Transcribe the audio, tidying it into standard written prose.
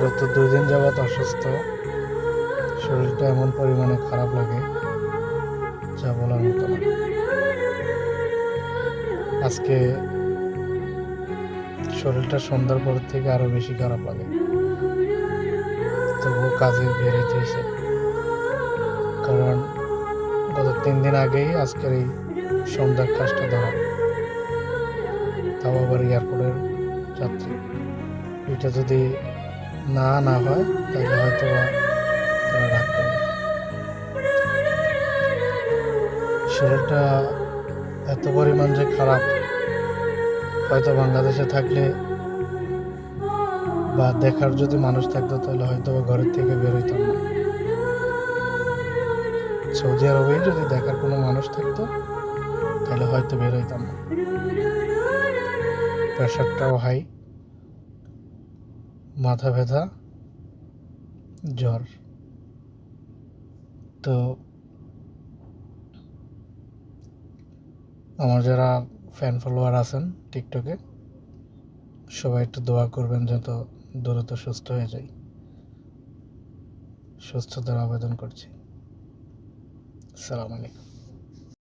গত 2 দিন যাবৎ অসুস্থ। শরীরটা এমন পরিমাণে খারাপ লাগে যা বলার মতো না। আজকে শরীরটা সন্ধ্যার পর থেকে আরো বেশি খারাপ লাগে, তবুও কাজে বের হইতে হয়েছে। কারণ গত 3 দিন আগেই আজকের এই সন্ধ্যার কাজটা ধরা, তাও আবার এয়ারপোর্টের যাত্রী। এটা যদি না হয় তাহলে হয়তো বা তারা রাগ করবে। শরীরটা এত পরিমাণ যে খারাপ, হয়তো বাংলাদেশে থাকলে বা দেখার যদি মানুষ থাকতো তাহলে হয়তো বা ঘরের থেকে বের হইতাম না। সৌদি আরবে যদি দেখার কোনো মানুষ থাকতো তাহলে হয়তো বের হইতাম না। প্রেশারটাও হাই, মাথা ব্যথা, জ্বর। তো আমার যারা ফ্যান ফলোয়ার আছেন টিকটকে, সবাই একটু দোয়া করবেন যত দ্রুত সুস্থ হয়ে যাই। সুস্থতার আবেদন করছি। আসসালামু আলাইকুম।